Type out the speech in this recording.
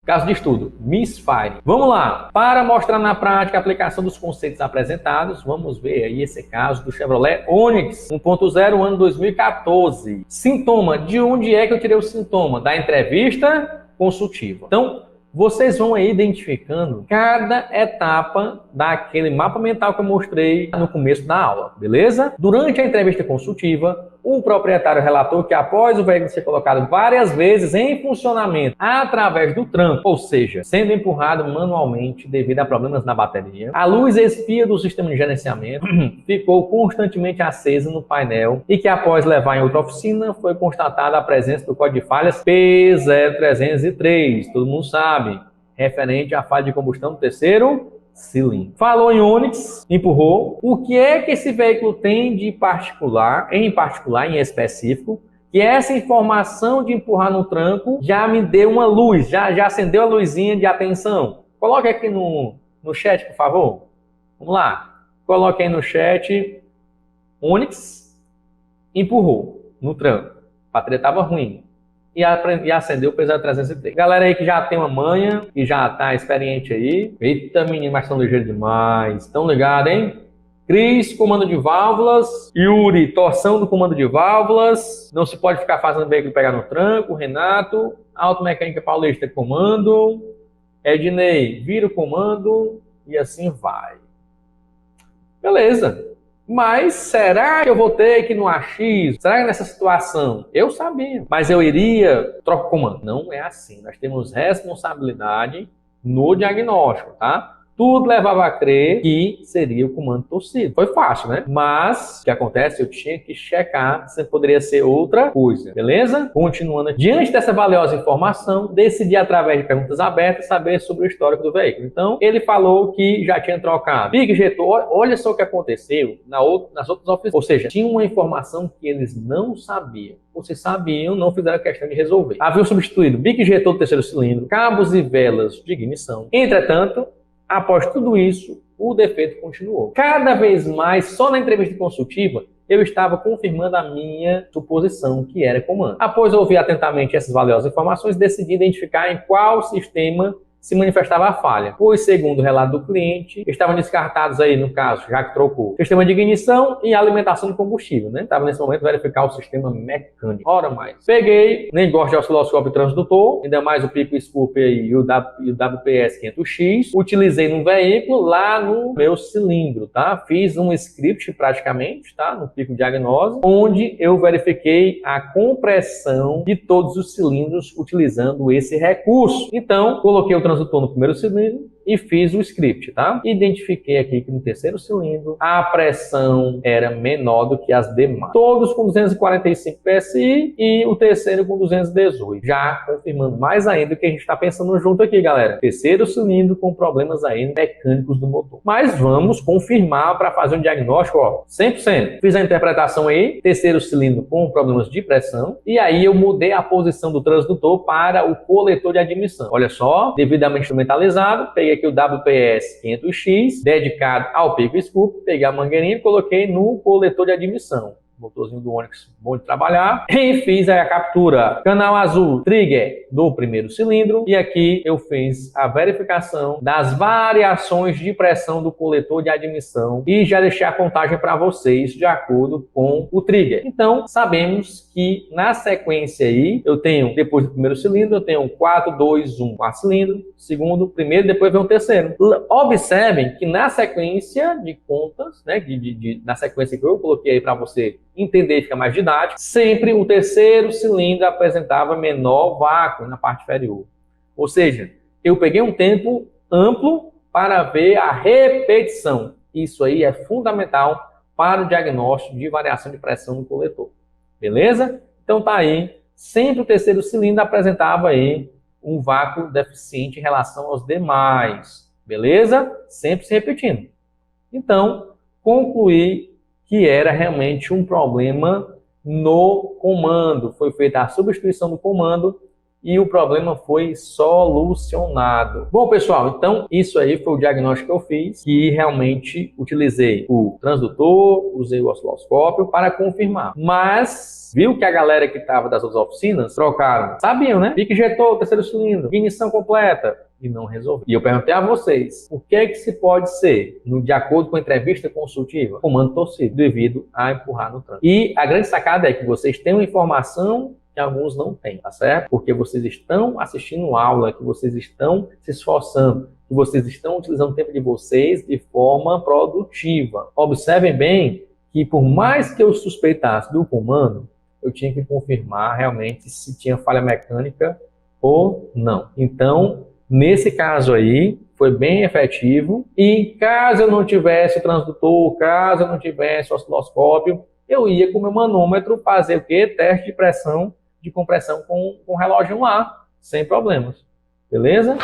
Caso de estudo, Misfire. Vamos lá. Para mostrar na prática a aplicação dos conceitos apresentados, vamos ver aí esse caso do Chevrolet Onix 1.0, ano 2014. Sintoma. De onde é que eu tirei o sintoma? Da entrevista consultiva. Então, vocês vão aí identificando cada etapa daquele mapa mental que eu mostrei no começo da aula, beleza? Durante a entrevista consultiva, o proprietário relatou que após o veículo ser colocado várias vezes em funcionamento através do tranco, ou seja, sendo empurrado manualmente devido a problemas na bateria, a luz espia do sistema de gerenciamento ficou constantemente acesa no painel e que após levar em outra oficina foi constatada a presença do código de falhas P0303, todo mundo sabe, referente à falha de combustão do terceiro cilindro. Falou em Onix, empurrou. O que é que esse veículo tem de particular, em específico, que essa informação de empurrar no tranco já me deu uma luz, já acendeu a luzinha de atenção. Coloque aqui no chat, por favor. Vamos lá. Coloque aí no chat. Onix empurrou no tranco. A bateria estava ruim. E acendeu o P0303. Galera aí que já tem uma manha, que já tá experiente aí. Eita, menino, mas tão ligeiro demais. Tão ligado, hein? Cris, comando de válvulas. Yuri, torção do comando de válvulas. Não se pode ficar fazendo o veículo pegar no tranco. Renato, Automecânica Paulista, comando. Ednei, vira o comando. E assim vai. Beleza. Mas será que eu vou ter que ir no AX? Será que nessa situação? Eu sabia. Mas eu iria, troca o comando. Não é assim. Nós temos responsabilidade no diagnóstico, tá? Tudo levava a crer que seria o comando torcido. Foi fácil, né? Mas, o que acontece? Eu tinha que checar se poderia ser outra coisa, beleza? Continuando. Diante dessa valiosa informação, decidi, através de perguntas abertas, saber sobre o histórico do veículo. Então, ele falou que já tinha trocado. Big injetor, olha só o que aconteceu nas outras oficinas. Ou seja, tinha uma informação que eles não sabiam. Ou se sabiam, não fizeram questão de resolver. Haviam substituído bico injetor do terceiro cilindro, cabos e velas de ignição. Entretanto, após tudo isso, o defeito continuou. Cada vez mais, só na entrevista consultiva, eu estava confirmando a minha suposição, que era comando. Após ouvir atentamente essas valiosas informações, decidi identificar em qual sistema se manifestava a falha, pois, segundo o relato do cliente, estavam descartados aí, no caso, já que trocou, sistema de ignição e alimentação de combustível, né? Estava nesse momento verificar o sistema mecânico. Ora mais. Peguei, nem gosto de osciloscópio transdutor, ainda mais o Pico Scoop e o WPS 500X, utilizei no veículo lá no meu cilindro, tá? Fiz um script praticamente, tá? No Pico Diagnose, onde eu verifiquei a compressão de todos os cilindros utilizando esse recurso. Então, coloquei o transdutor no primeiro cilindro e fiz o script, tá? Identifiquei aqui que no terceiro cilindro a pressão era menor do que as demais. Todos com 245 PSI e o terceiro com 218. Já confirmando mais ainda o que a gente está pensando junto aqui, galera. Terceiro cilindro com problemas aí mecânicos do motor. Mas vamos confirmar para fazer um diagnóstico, ó, 100%. Fiz a interpretação aí, terceiro cilindro com problemas de pressão. E aí eu mudei a posição do transdutor para o coletor de admissão. Olha só, devidamente instrumentalizado, peguei aqui o WPS 500X, dedicado ao Pico Scoop, peguei a mangueirinha e coloquei no coletor de admissão. Motorzinho do Onix, bom de trabalhar. E fiz a captura canal azul trigger do primeiro cilindro. E aqui eu fiz a verificação das variações de pressão do coletor de admissão. E já deixei a contagem para vocês de acordo com o trigger. Então, sabemos que na sequência aí, eu tenho, depois do primeiro cilindro, eu tenho 4, 2, 1, 4 cilindros. Segundo, primeiro, depois vem o terceiro. Observem que na sequência de contas, né, na sequência que eu coloquei aí para você entender, fica mais didático, sempre o terceiro cilindro apresentava menor vácuo na parte inferior. Ou seja, eu peguei um tempo amplo para ver a repetição. Isso aí é fundamental para o diagnóstico de variação de pressão no coletor. Beleza? Então tá aí, sempre o terceiro cilindro apresentava aí um vácuo deficiente em relação aos demais. Beleza? Sempre se repetindo. Então, concluí que era realmente um problema no comando. Foi feita a substituição do comando e o problema foi solucionado. Bom, pessoal, então isso aí foi o diagnóstico que eu fiz, que realmente utilizei o transdutor, usei o osciloscópio para confirmar. Mas viu que a galera que estava das outras oficinas trocaram, sabiam, né? Pique injetor, terceiro cilindro, ignição completa, e não resolveu. E eu perguntei a vocês, o que é que se pode ser, de acordo com a entrevista consultiva? Comando torcido, devido a empurrar no trânsito. E a grande sacada é que vocês têm uma informação que alguns não têm, tá certo? Porque vocês estão assistindo aula, que vocês estão se esforçando, que vocês estão utilizando o tempo de vocês de forma produtiva. Observem bem que por mais que eu suspeitasse do comando, eu tinha que confirmar realmente se tinha falha mecânica ou não. Então, nesse caso aí, foi bem efetivo. E caso eu não tivesse o transdutor, caso eu não tivesse o osciloscópio, eu ia com o meu manômetro fazer o quê? Teste de pressão, de compressão com o relógio lá, sem problemas. Beleza?